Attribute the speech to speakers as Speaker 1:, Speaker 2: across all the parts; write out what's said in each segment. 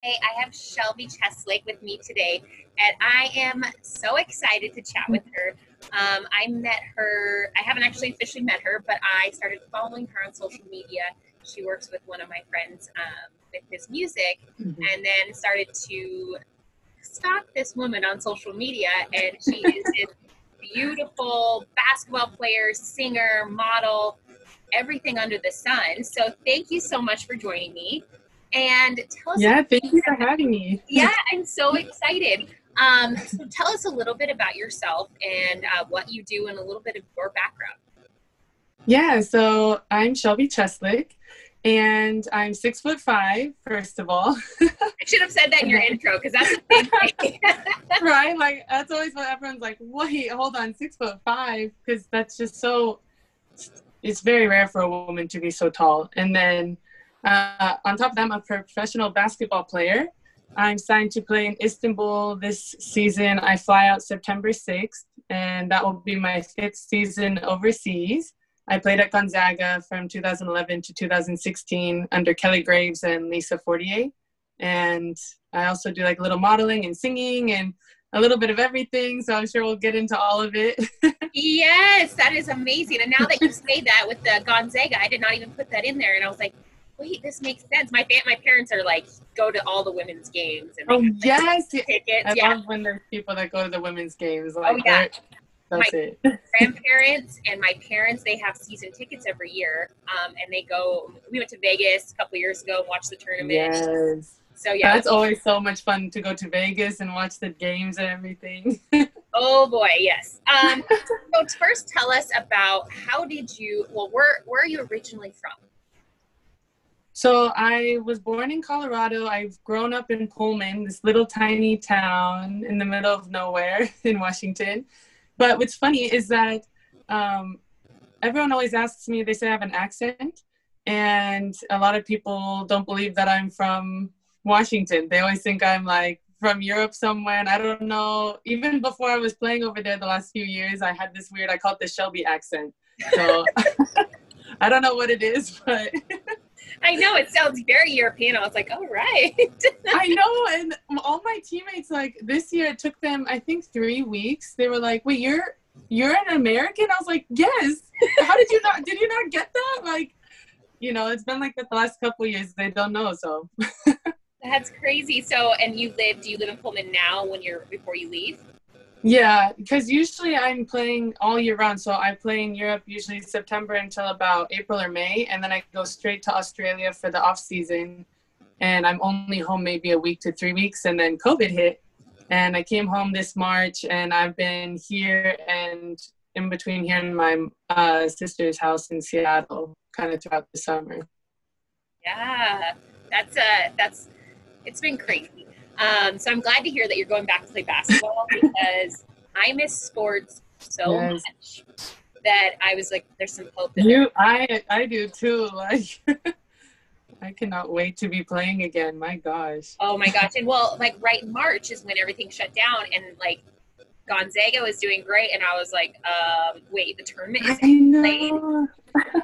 Speaker 1: I have Shelby Cheslek with me today, and I am so excited to chat with her. I met her, I haven't actually officially met her, but I started following her on social media. She works with one of my friends with his music,
Speaker 2: Mhm.
Speaker 1: and then started to stalk this woman on social media, and she is this beautiful basketball player, singer, model, everything under the sun. So thank you so much for joining me. And tell us,
Speaker 2: Yeah, thank you for having me.
Speaker 1: yeah, I'm so excited. So tell us a little bit about yourself and what you do and a little bit of your background.
Speaker 2: Yeah, so I'm Shelby Cheslek, and I'm 6'5", first of all.
Speaker 1: I should have said that in
Speaker 2: And
Speaker 1: your
Speaker 2: then,
Speaker 1: intro because that's a big thing.
Speaker 2: right? Like that's always what everyone's like, wait, hold on, 6'5", because that's just so. It's very rare for a woman to be so tall. And then on top of that, I'm a professional basketball player. I'm signed to play in Istanbul this season. I fly out September 6th, and that will be my 5th season overseas. I played at Gonzaga from 2011 to 2016 under Kelly Graves and Lisa Fortier. And I also do like little modeling and singing and a little bit of everything. So I'm sure we'll get into all of it.
Speaker 1: Yes, that is amazing. And now that you say that with the Gonzaga, I did not even put that in there, and I was like, wait, this makes sense. My parents are like go to all the women's games, and they
Speaker 2: Oh
Speaker 1: have like
Speaker 2: yes,
Speaker 1: tickets.
Speaker 2: I
Speaker 1: Yeah.
Speaker 2: love when there's people that go to the women's games.
Speaker 1: Oh
Speaker 2: Like
Speaker 1: yeah.
Speaker 2: they're
Speaker 1: My
Speaker 2: that's it.
Speaker 1: grandparents and my parents, they have season tickets every year, and they go. We went to Vegas a couple years ago and watched the tournament.
Speaker 2: Yes,
Speaker 1: So yeah.
Speaker 2: that's always so much fun to go to Vegas and watch the games and everything.
Speaker 1: Oh boy, yes. So first, tell us about how did you? Well, where are you originally from?
Speaker 2: So I was born in Colorado. I've grown up in Pullman, this little tiny town in the middle of nowhere in Washington. But what's funny is that um, everyone always asks me, they say I have an accent, and a lot of people don't believe that I'm from Washington. They always think I'm like from Europe somewhere, and I don't know. Even before I was playing over there the last few years, I had this weird, I call it the Shelby accent. So I don't know what it is, but
Speaker 1: I know it sounds very European. I was like, all right.
Speaker 2: I know. And all my teammates, like this year, it took them, I think, 3 weeks. They were like, wait, you're an American? I was like, yes. How did you not get that? Like, it's been like that the last couple of years. They don't know. So
Speaker 1: That's crazy. So, and do you live in Pullman now before you leave?
Speaker 2: yeah, because usually I'm playing all year round. So I play in Europe usually September until about April or May. And then I go straight to Australia for the off season. And I'm only home maybe a week to 3 weeks. And then COVID hit. And I came home this March, and I've been here and in between here and my sister's house in Seattle kind of throughout the summer.
Speaker 1: Yeah, that's it's been crazy. So I'm glad to hear that you're going back to play basketball because I miss sports so
Speaker 2: Yes.
Speaker 1: much that I was like, there's some hope in there.
Speaker 2: I do too. Like I cannot wait to be playing again. My gosh.
Speaker 1: Oh my gosh. And well, like right in March is when everything shut down and like Gonzaga was doing great. And I was like, wait, the tournament is
Speaker 2: I
Speaker 1: played.
Speaker 2: know. And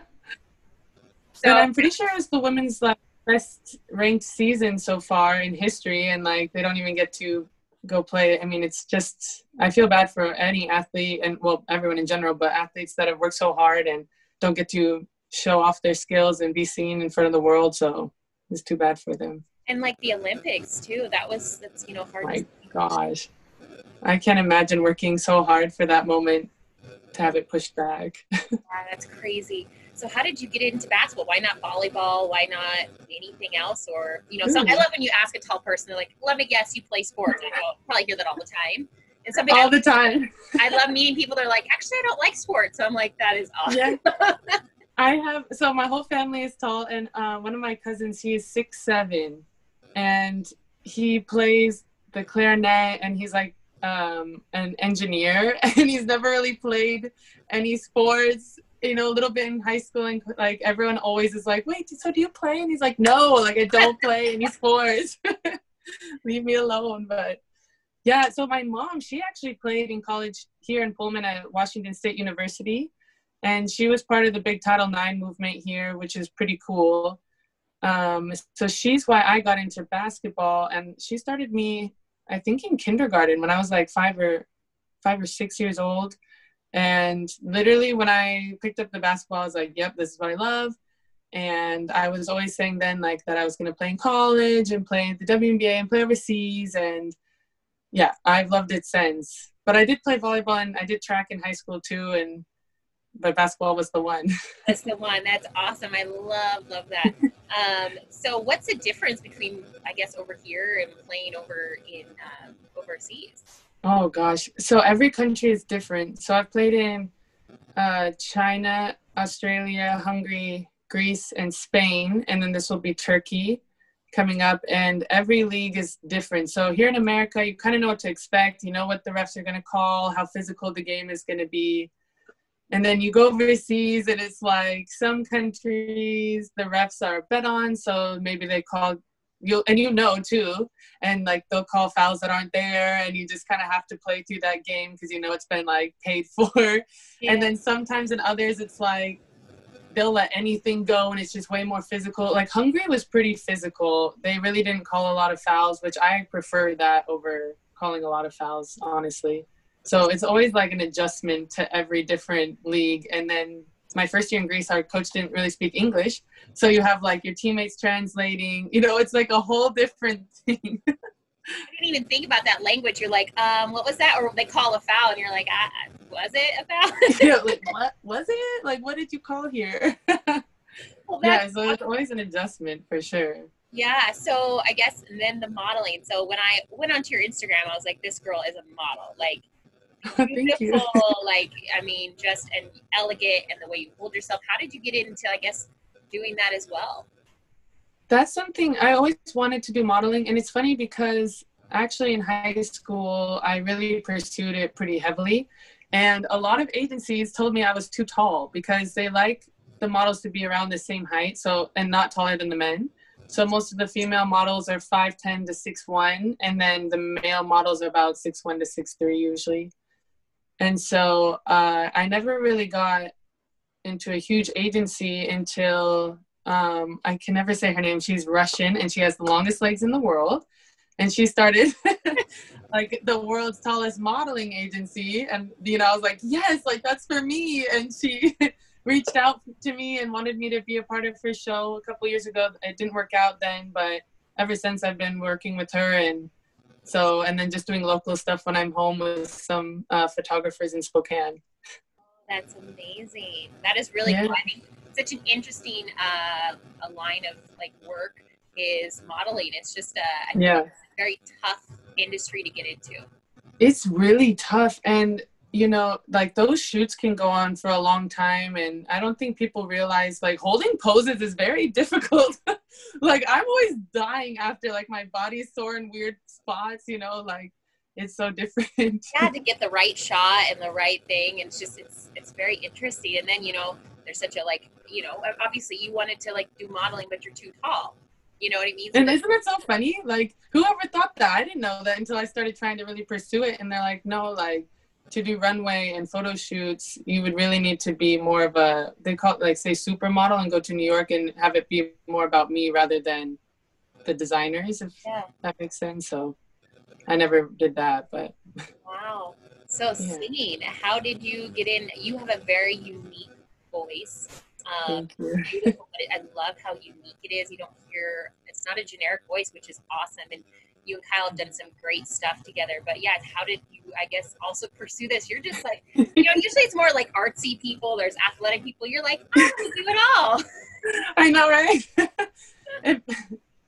Speaker 1: So
Speaker 2: I'm pretty sure it's the women's like best ranked season so far in history, and like they don't even get to go play. I mean, it's just I feel bad for any athlete and well everyone in general, but athletes that have worked so hard and don't get to show off their skills and be seen in front of the world. So it's too bad for them.
Speaker 1: and like the Olympics too, that's hard to
Speaker 2: My
Speaker 1: see.
Speaker 2: gosh, I can't imagine working so hard for that moment to have it pushed back.
Speaker 1: Yeah, that's crazy. So how did you get into basketball? Why not volleyball? Why not anything else? Or, so I
Speaker 2: Ooh,
Speaker 1: love when you ask a tall person, they're like, let me guess, you play sports. I know, probably hear that all the time. And
Speaker 2: all the time.
Speaker 1: I love meeting people. They're like, actually, I don't like sports. So I'm like, that is
Speaker 2: Yeah,
Speaker 1: awesome.
Speaker 2: so my whole family is tall, and one of my cousins, he is 6'7", and he plays the clarinet, and he's like an engineer, and he's never really played any sports. A little bit in high school, and like everyone always is like, "Wait, so do you play?" And he's like, "No, like I don't play any sports. Leave me alone." But yeah, so my mom, she actually played in college here in Pullman at Washington State University, and she was part of the big Title IX movement here, which is pretty cool. So she's why I got into basketball, and she started me, I think, in kindergarten when I was like 5 or 6 years old. And literally when I picked up the basketball, I was like, yep, this is what I love. And I was always saying then like that I was going to play in college and play at the WNBA and play overseas. And yeah, I've loved it since. But I did play volleyball and I did track in high school too. But basketball was the one.
Speaker 1: That's the one. That's awesome. I love that. So what's the difference between, I guess, over here and playing over in overseas?
Speaker 2: Oh gosh. So every country is different. So I've played in China, Australia, Hungary, Greece, and Spain. And then this will be Turkey coming up. And every league is different. So here in America, you kind of know what to expect. You know what the refs are going to call, how physical the game is going to be. And then you go overseas and it's like some countries, the refs are bet on. So maybe they call you, and you know too, and like they'll call fouls that aren't there, and you just kind of have to play through that game because you know it's been like paid for. Yeah. And then sometimes in others it's like they'll let anything go and it's just way more physical. Like Hungary was pretty physical. They really didn't call a lot of fouls, which I prefer that over calling a lot of fouls, honestly. So it's always like an adjustment to every different league. And then my first year in Greece, our coach didn't really speak English. So you have like your teammates translating, you know, it's like a whole different thing.
Speaker 1: I didn't even think about that language. You're like, what was that? Or they call a foul and you're like, was it a foul?
Speaker 2: Yeah, like, what was it? Like, what did you call here? Well, yeah, so it's always an adjustment for sure.
Speaker 1: Yeah, so I guess, and then the modeling. So when I went onto your Instagram, I was like, this girl is a model. Like, beautiful, like, I mean, just and elegant, and the way you hold yourself. How did you get into, I guess, doing that as well?
Speaker 2: That's something I always wanted to do, modeling. And it's funny because actually in high school, I really pursued it pretty heavily. And a lot of agencies told me I was too tall because they like the models to be around the same height, so, and not taller than the men. So most of the female models are 5'10" to 6'1", and then the male models are about 6'1" to 6'3" usually. And so I never really got into a huge agency until, I can never say her name. She's Russian and she has the longest legs in the world. And she started like the world's tallest modeling agency. And, you know, I was like, yes, like that's for me. And she reached out to me and wanted me to be a part of her show a couple years ago. It didn't work out then, but ever since I've been working with her. And then just doing local stuff when I'm home with some photographers in Spokane.
Speaker 1: That's amazing. That is really cool. I think such an interesting a line of like work is modeling. It's just I think it's a very tough industry to get into.
Speaker 2: It's really tough. And, you know, like those shoots can go on for a long time. And I don't think people realize like holding poses is very difficult. Like I'm always dying after, like my body's sore in weird spots, you know, like it's so different.
Speaker 1: Yeah, to get the right shot and the right thing. And it's just, it's very interesting. And then, you know, there's such a like, you know, obviously you wanted to like do modeling, but you're too tall. You know what I mean? So
Speaker 2: and isn't it so funny? Like whoever thought that? I didn't know that until I started trying to really pursue it. And they're like, no, like to do runway and photo shoots, you would really need to be more of a, they call it like say supermodel and go to New York and have it be more about me rather than the designers, if that makes sense. So I never did that, but.
Speaker 1: Wow. So singing, how did you get in? You have a very unique voice.
Speaker 2: Thank you.
Speaker 1: Beautiful, but I love how unique it is. You don't hear, it's not a generic voice, which is awesome. And you and Kyle have done some great stuff together. But yeah, how did you, I guess, also pursue this? You're just like, you know, usually it's more like artsy people. There's athletic people. You're like, I can do it all.
Speaker 2: I know, right?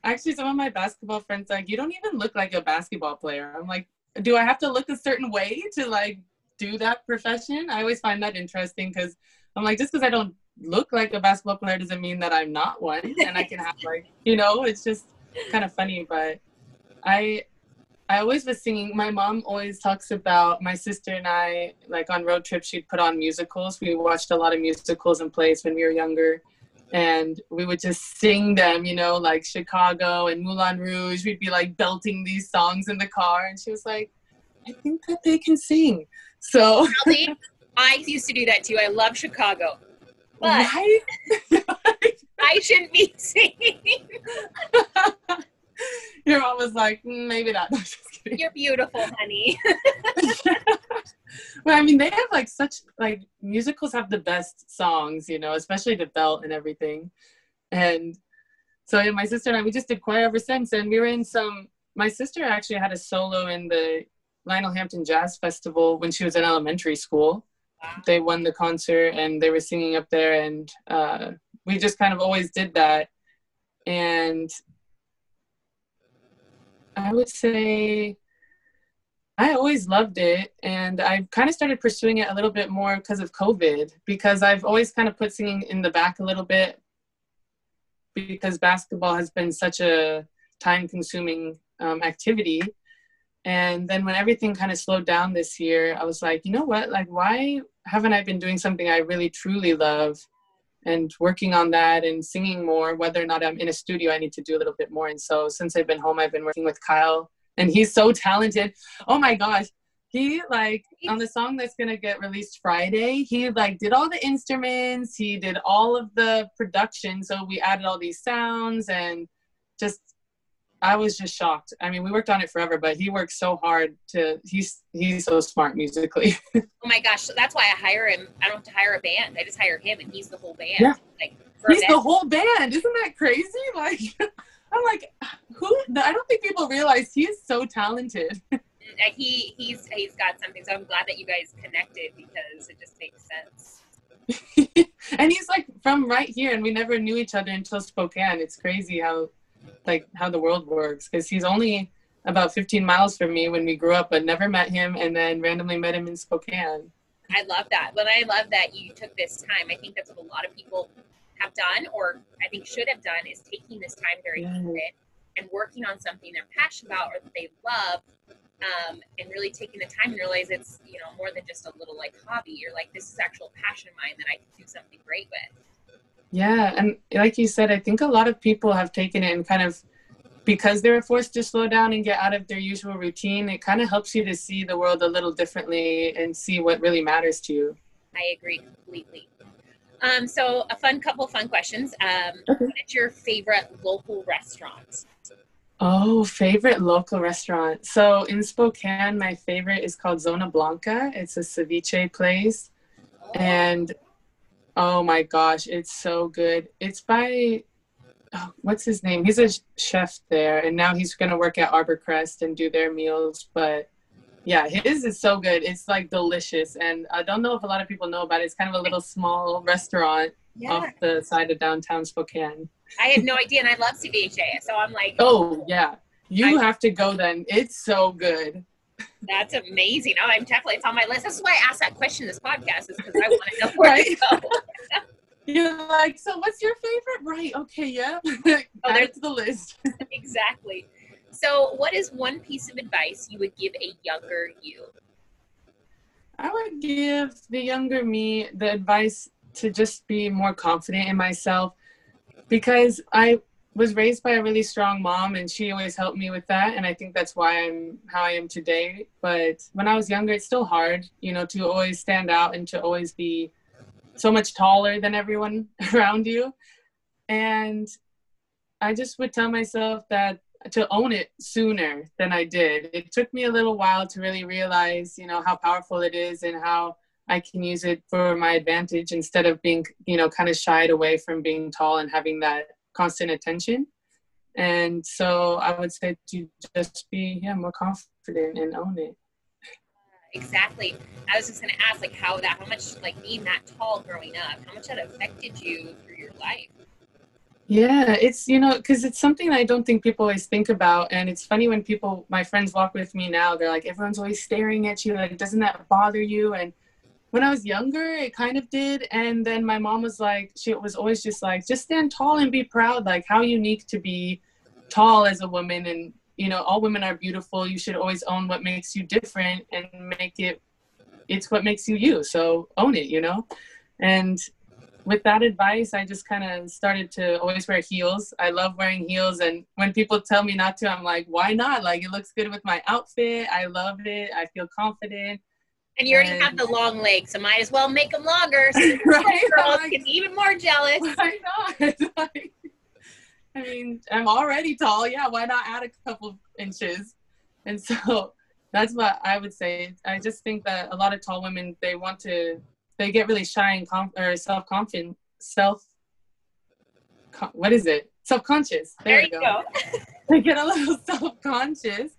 Speaker 2: Actually, some of my basketball friends are like, you don't even look like a basketball player. I'm like, do I have to look a certain way to like do that profession? I always find that interesting because I'm like, just because I don't look like a basketball player doesn't mean that I'm not one. And I can have like, you know, it's just kind of funny. But I always was singing. My mom always talks about my sister and I, like on road trips, she'd put on musicals. We watched a lot of musicals and plays when we were younger. And we would just sing them, you know, like Chicago and Moulin Rouge. We'd be like belting these songs in the car. And she was like, I think that they can sing. So
Speaker 1: I used to do that too. I love Chicago. But
Speaker 2: right?
Speaker 1: I I shouldn't be singing.
Speaker 2: Your mom was like, maybe not. No, just kidding.
Speaker 1: You're beautiful, honey.
Speaker 2: Well, I mean, they have like such, like, musicals have the best songs, you know, especially the belt and everything. And so my sister and I, we just did choir ever since. And we were in my sister actually had a solo in the Lionel Hampton Jazz Festival when she was in elementary school. Wow. They won the concert and they were singing up there. And we just kind of always did that. And I would say I always loved it, and I kind of started pursuing it a little bit more because of COVID, because I've always kind of put singing in the back a little bit because basketball has been such a time-consuming activity. And then when everything kind of slowed down this year, I was like, you know what, like, why haven't I been doing something I really truly love and working on that and singing more? Whether or not I'm in a studio, I need to do a little bit more. And so since I've been home, I've been working with Kyle, and he's so talented. Oh my gosh. He, like, on the song that's going to get released Friday, he, like, did all the instruments. He did all of the production. So we added all these sounds, and just, I was just shocked. I mean, we worked on it forever, but he works so hard he's so smart musically.
Speaker 1: Oh my gosh. So that's why I hire him. I don't have to hire a band. I just hire him, and he's the whole band.
Speaker 2: Yeah.
Speaker 1: Like,
Speaker 2: he's the whole band. Isn't that crazy? Like, I'm like, I don't think people realize he's so talented.
Speaker 1: He's got something. So I'm glad that you guys connected, because it just makes sense.
Speaker 2: And he's, like, from right here, and we never knew each other until Spokane. It's crazy how the world works, because he's only about 15 miles from me when we grew up, but never met him, and then randomly met him in Spokane.
Speaker 1: I love that. But I love that you took this time. I think that's what a lot of people have done, or I think should have done, is taking this time during COVID and working on something they're passionate about or that they love, and really taking the time and realize it's, you know, more than just a little, like, hobby. You're like, this is actual passion of mine that I can do something great with.
Speaker 2: Yeah, and like you said, I think a lot of people have taken it and kind of, because they were forced to slow down and get out of their usual routine, it kind of helps you to see the world a little differently and see what really matters to you.
Speaker 1: I agree completely. So couple fun questions.
Speaker 2: Okay.
Speaker 1: What is your favorite local restaurant?
Speaker 2: Oh, favorite local restaurant. So in Spokane, my favorite is called Zona Blanca. It's a ceviche place. And oh my gosh, it's so good. It's by, what's his name? He's a chef there, and now he's going to work at Arborcrest and do their meals. But yeah, his is so good. It's, like, delicious. And I don't know if a lot of people know about it. It's kind of a little small restaurant off the side of downtown Spokane.
Speaker 1: I had no idea, and I love ceviche. So I'm like,
Speaker 2: oh yeah, you have to go then. It's so good.
Speaker 1: That's amazing. Oh, I'm definitely, it's on my list. This is why I asked that question in this podcast, is because I want to know where to go.
Speaker 2: You're like, so what's your favorite? Right. Okay. Yeah. Add it to the list.
Speaker 1: Exactly. So what is one piece of advice you would give a younger you?
Speaker 2: I would give the younger me the advice to just be more confident in myself, because I was raised by a really strong mom, and she always helped me with that. And I think that's why I'm how I am today. But when I was younger, it's still hard, you know, to always stand out and to always be so much taller than everyone around you. And I just would tell myself that to own it sooner than I did. It took me a little while to really realize, you know, how powerful it is and how I can use it for my advantage instead of being, you know, kind of shied away from being tall and having that constant attention. And so I would say to just be more confident and own it.
Speaker 1: Exactly. I was just going to ask, like, how much, like, being that tall growing up, how much that affected you through your life?
Speaker 2: Yeah, it's, you know, because it's something I don't think people always think about. And it's funny when my friends walk with me now, they're like, everyone's always staring at you. Like, doesn't that bother you? And when I was younger, it kind of did. And then my mom was like, she was always just like, just stand tall and be proud. Like, how unique to be tall as a woman. And, you know, all women are beautiful. You should always own what makes you different and it's what makes you you. So own it, you know? And with that advice, I just kind of started to always wear heels. I love wearing heels. And when people tell me not to, I'm like, why not? Like, it looks good with my outfit. I love it. I feel confident.
Speaker 1: And you already have the long legs, so might as well make them longer so
Speaker 2: right?
Speaker 1: girls get even more jealous.
Speaker 2: Why not? Like, I mean, I'm already tall. Yeah, why not add a couple of inches? And so that's what I would say. I just think that a lot of tall women, they get really shy and self-confident, self-conscious. There we go. They get a little self-conscious.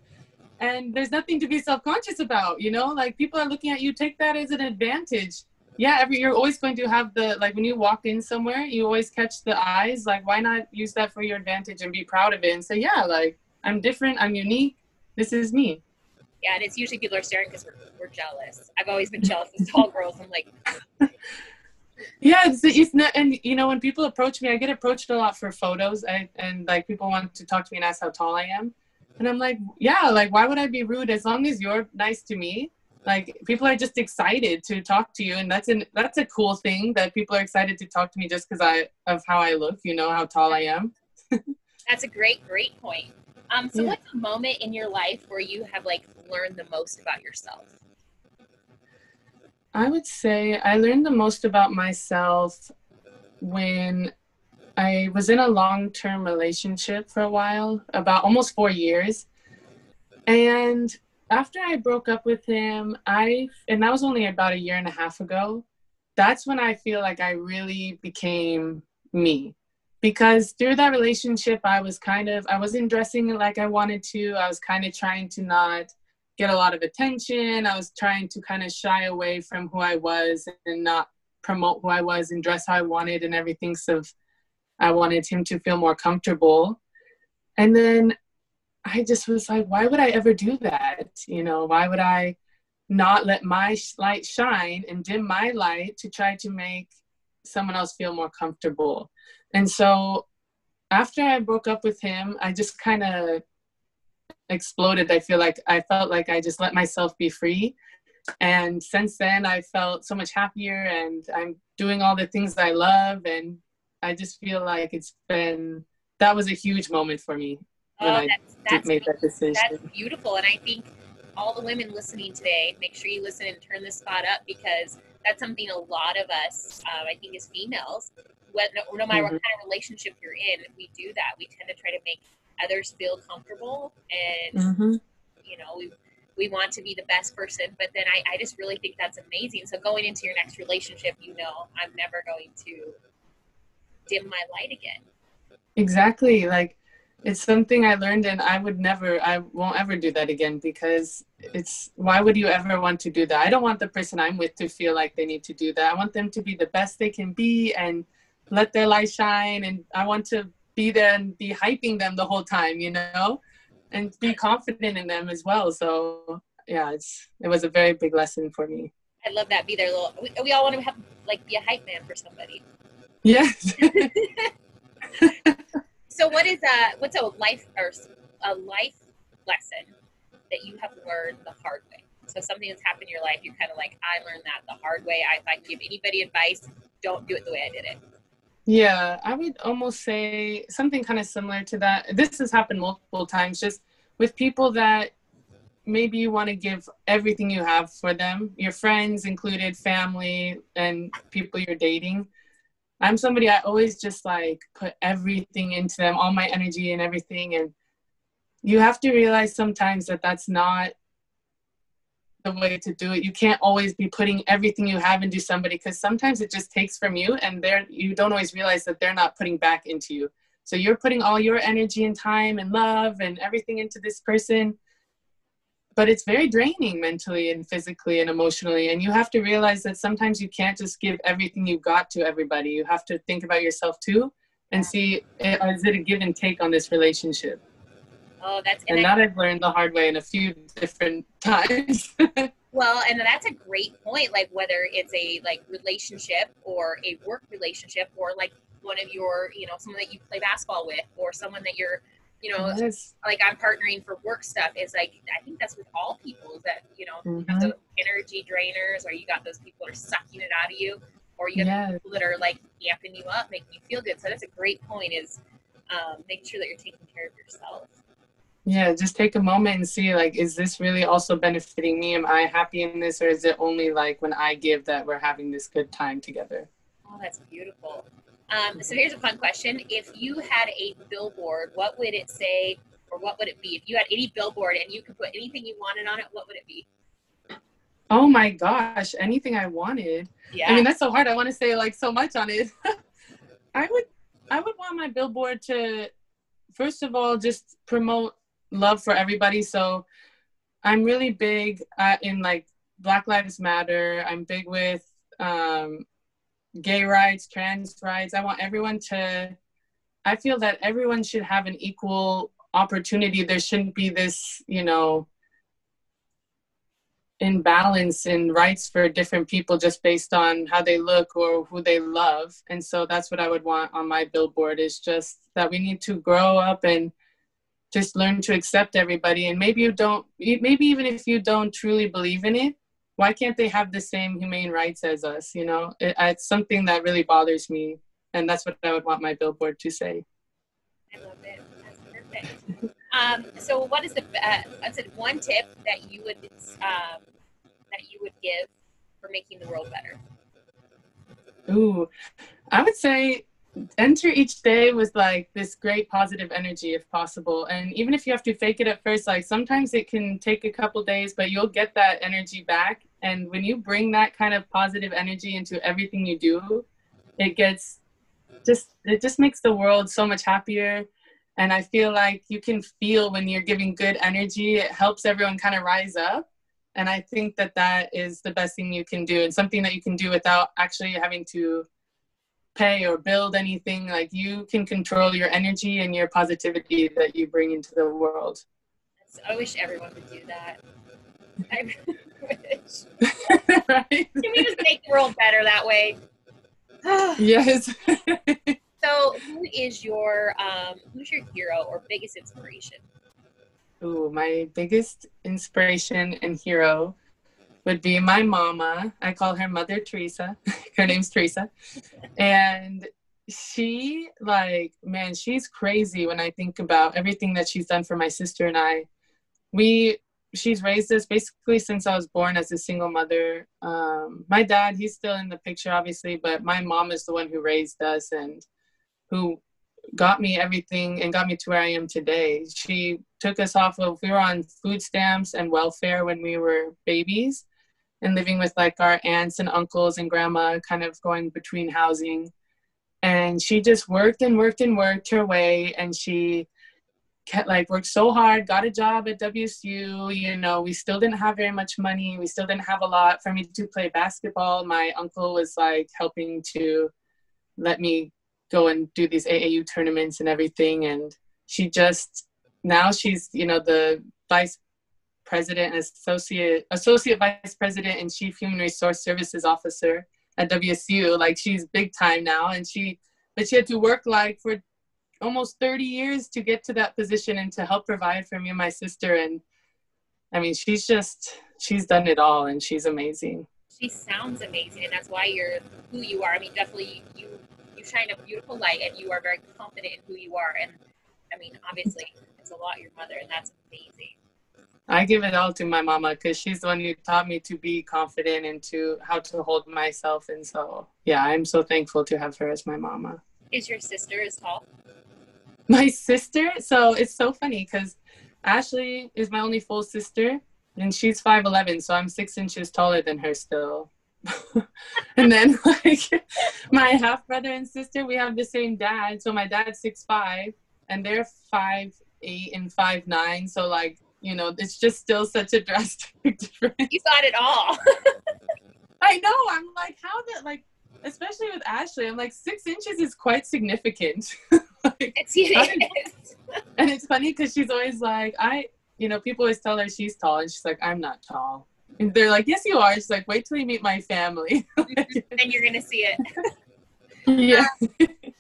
Speaker 2: And there's nothing to be self-conscious about, you know? Like, people are looking at you, take that as an advantage. Yeah, you're always going to have like, when you walk in somewhere, you always catch the eyes. Like, why not use that for your advantage and be proud of it and say, yeah, like, I'm different, I'm unique, this is me.
Speaker 1: Yeah, and it's usually people are staring because we're jealous. I've always been jealous of tall girls. I'm like...
Speaker 2: Yeah, it's not, and you know, when people approach me, I get approached a lot for photos, and like, people want to talk to me and ask how tall I am. And I'm like, yeah, like, why would I be rude as long as you're nice to me? Like, people are just excited to talk to you. And that's a cool thing, that people are excited to talk to me just because of how I look, you know, how tall I am.
Speaker 1: That's a great point. So what's a moment in your life where you have like learned the most about yourself?
Speaker 2: I would say I learned the most about myself when I was in a long-term relationship for a while, about almost 4 years. And after I broke up with him, and that was only about 1.5 years ago, that's when I feel like I really became me. Because through that relationship, I wasn't dressing like I wanted to. I was kind of trying to not get a lot of attention. I was trying to kind of shy away from who I was and not promote who I was and dress how I wanted and everything. So I wanted him to feel more comfortable. And then I just was like, why would I ever do that? You know, why would I not let my light shine and dim my light to try to make someone else feel more comfortable? And so after I broke up with him, I just kind of exploded. I felt like I just let myself be free. And since then, I felt so much happier, and I'm doing all the things I love. And I just feel like that was a huge moment for me when I made that decision.
Speaker 1: That's beautiful. And I think all the women listening today, make sure you listen and turn this spot up, because that's something a lot of us, I think as females, no matter what kind of relationship you're in, we do that. We tend to try to make others feel comfortable, and you know, we want to be the best person. But then I just really think that's amazing. So going into your next relationship, you know, I'm never going to dim my light again.
Speaker 2: Exactly. Like, it's something I learned, and I won't ever do that again, because why would you ever want to do that? I don't want the person I'm with to feel like they need to do that. I want them to be the best they can be and let their light shine. And I want to be there and be hyping them the whole time, you know, and be confident in them as well. So yeah, it was a very big lesson for me.
Speaker 1: I love that. Be their we all want to be a hype man for somebody.
Speaker 2: Yes.
Speaker 1: So what's a life lesson that you have learned the hard way? So something that's happened in your life, you kind of like, I learned that the hard way. If I give anybody advice, don't do it the way I did it.
Speaker 2: Yeah, I would almost say something kind of similar to that. This has happened multiple times, just with people that maybe you want to give everything you have for them, your friends included, family, and people you're dating. I'm somebody, I always just like put everything into them, all my energy and everything. And you have to realize sometimes that that's not the way to do it. You can't always be putting everything you have into somebody, because sometimes it just takes from you, and you don't always realize that they're not putting back into you. So you're putting all your energy and time and love and everything into this person, but it's very draining mentally and physically and emotionally. And you have to realize that sometimes you can't just give everything you've got to everybody. You have to think about yourself too and see, is it a give and take on this relationship?
Speaker 1: Oh,
Speaker 2: and that I've learned the hard way in a few different times.
Speaker 1: Well, and that's a great point. Like, whether it's a relationship or a work relationship, or like one of your, you know, someone that you play basketball with, or someone that you're, you know,
Speaker 2: yes.
Speaker 1: Like I'm partnering for work stuff. Is like, I think that's with all people, is that, you know, you have those energy drainers, or you got those people that are sucking it out of you, or you got people that are like amping you up, making you feel good. So that's a great point, is making sure that you're taking care of yourself.
Speaker 2: Yeah, just take a moment and see, like, is this really also benefiting me? Am I happy in this, or is it only like when I give that we're having this good time together?
Speaker 1: Oh, that's beautiful. So here's a fun question. If you had a billboard, what would it say or what would it be? If you had any billboard and you could put anything you wanted on it, what would it be?
Speaker 2: Oh my gosh, anything I wanted. I
Speaker 1: Yeah.
Speaker 2: mean, that's so hard. I want to say like so much on it. I would I would want my billboard to first of all just promote love for everybody. So I'm really big in like Black Lives Matter. I'm big with um, gay rights, trans rights. I want everyone to. I feel that everyone should have an equal opportunity. There shouldn't be this, imbalance in rights for different people just based on how they look or who they love. And so that's what I would want on my billboard, is just that we need to grow up and just learn to accept everybody. And maybe even if you don't truly believe in it, why can't they have the same humane rights as us? It's something that really bothers me. And that's what I would want my billboard to say.
Speaker 1: I love it. That's perfect. So what is what's it one tip that you would give for making the world better?
Speaker 2: Ooh, I would say enter each day with like this great positive energy if possible. And even if you have to fake it at first, like sometimes it can take a couple days, but you'll get that energy back. And when you bring that kind of positive energy into everything you do, it gets it just makes the world so much happier. And I feel like you can feel when you're giving good energy, it helps everyone kind of rise up. And I think that that is the best thing you can do, and something that you can do without actually having to pay or build anything. Like you can control your energy and your positivity that you bring into the world.
Speaker 1: I wish everyone would do that. I wish.
Speaker 2: Right?
Speaker 1: Can we just make the world better that way?
Speaker 2: Yes.
Speaker 1: So who's your hero or biggest inspiration?
Speaker 2: Ooh, my biggest inspiration and hero would be my mama. I call her Mother Teresa. Her name's Teresa. And she, like, man, she's crazy when I think about everything that she's done for my sister and I. She's raised us basically since I was born as a single mother. My dad, he's still in the picture, obviously, but my mom is the one who raised us and who got me everything and got me to where I am today. She took us we were on food stamps and welfare when we were babies and living with like our aunts and uncles and grandma, kind of going between housing. And she just worked and worked and worked her way. And she worked so hard, got a job at WSU. We still didn't have very much money. We still didn't have a lot for me to play basketball. My uncle was like helping to let me go and do these AAU tournaments and everything. And now she's, the vice president and associate vice president and chief human resource services officer at WSU. Like she's big time now. But she had to work like for almost 30 years to get to that position and to help provide for me and my sister. And I mean, she's done it all and she's amazing.
Speaker 1: She sounds amazing, and that's why you're who you are. I mean, definitely you shine a beautiful light and you are very confident in who you are. And I mean, obviously it's a lot your mother, and that's amazing.
Speaker 2: I give it all to my mama because she's the one who taught me to be confident and to how to hold myself. And so, yeah, I'm so thankful to have her as my mama.
Speaker 1: Is your sister as tall?
Speaker 2: My sister? So it's so funny because Ashley is my only full sister and she's 5'11", so I'm 6 inches taller than her still. And then like my half brother and sister, we have the same dad. So my dad's 6'5" and they're 5'8" and 5'9". So like, it's just still such a drastic difference.
Speaker 1: You got it all.
Speaker 2: I know. I'm like, how that, like, especially with Ashley, I'm like 6 inches is quite significant. Like, and it's funny because she's always like, people always tell her she's tall and she's like, I'm not tall. And they're like, yes, you are. She's like, wait till you meet my family.
Speaker 1: And you're going to see it.
Speaker 2: Yeah.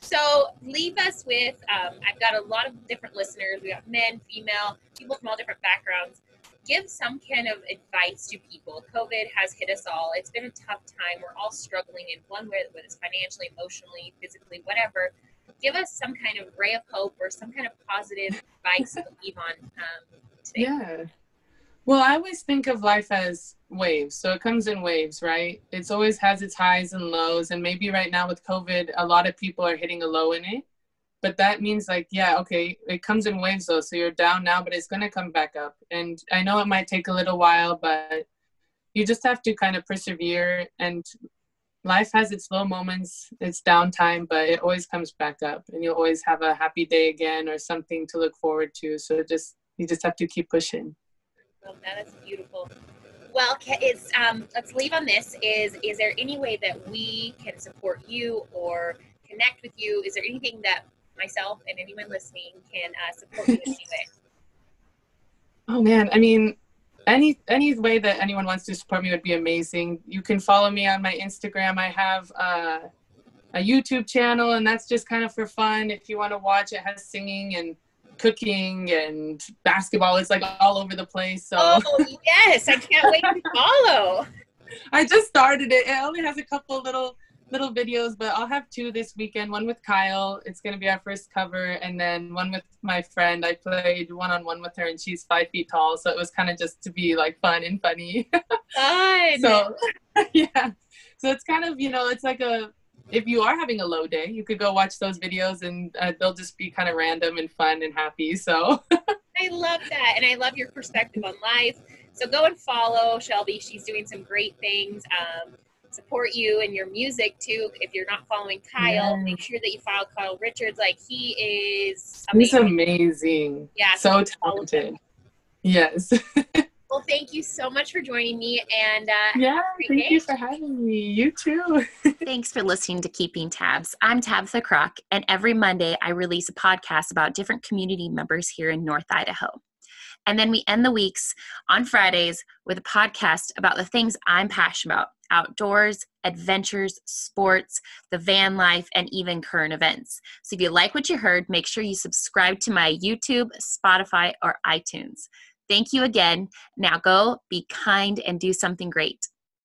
Speaker 1: So leave us with, I've got a lot of different listeners. We got men, female, people from all different backgrounds. Give some kind of advice to people. COVID has hit us all. It's been a tough time. We're all struggling in one way, whether it's financially, emotionally, physically, whatever. Give us some kind of ray of hope or some kind of positive advice to leave on today?
Speaker 2: Yeah. Well, I always think of life as waves. So it comes in waves, right? It's always has its highs and lows. And maybe right now with COVID, a lot of people are hitting a low in it. But that means like, yeah, okay, it comes in waves though. So you're down now, but it's going to come back up. And I know it might take a little while, but you just have to kind of persevere. And life has its low moments, its downtime, but it always comes back up. And you'll always have a happy day again or something to look forward to. So you just have to keep pushing.
Speaker 1: Well, that is beautiful. Well, it's let's leave on this. Is there any way that we can support you or connect with you? Is there anything that myself and anyone listening can support you in any way?
Speaker 2: Oh man, I mean, any way that anyone wants to support me would be amazing. You can follow me on my Instagram. I have a YouTube channel, and that's just kind of for fun. If you want to watch, it has singing and cooking and basketball. It's like all over the place. So
Speaker 1: oh yes, I can't wait to follow.
Speaker 2: I just started it. It only has a couple little videos, but I'll have 2 this weekend. One with Kyle, it's going to be our first cover, and then one with my friend. I played one-on-one with her, and she's 5 feet tall, so it was kind of just to be like fun and funny.
Speaker 1: Fun.
Speaker 2: So yeah, so it's kind of, it's like if you are having a low day, you could go watch those videos, and they'll just be kind of random and fun and happy. So
Speaker 1: I love that, and I love your perspective on life. So go and follow Shelby. She's doing some great things. Support you and your music too. If you're not following Kyle, make sure that you follow Kyle Richards. Like, he is amazing.
Speaker 2: He's amazing.
Speaker 1: Yeah,
Speaker 2: so talented. Yes.
Speaker 1: Well, thank you so much for joining me, and
Speaker 2: thank you for having me. You too.
Speaker 3: Thanks for listening to Keeping Tabs. I'm Tabitha Crock, and every Monday I release a podcast about different community members here in North Idaho. And then we end the weeks on Fridays with a podcast about the things I'm passionate about: outdoors, adventures, sports, the van life, and even current events. So if you like what you heard, make sure you subscribe to my YouTube, Spotify, or iTunes. Thank you again. Now go be kind and do something great.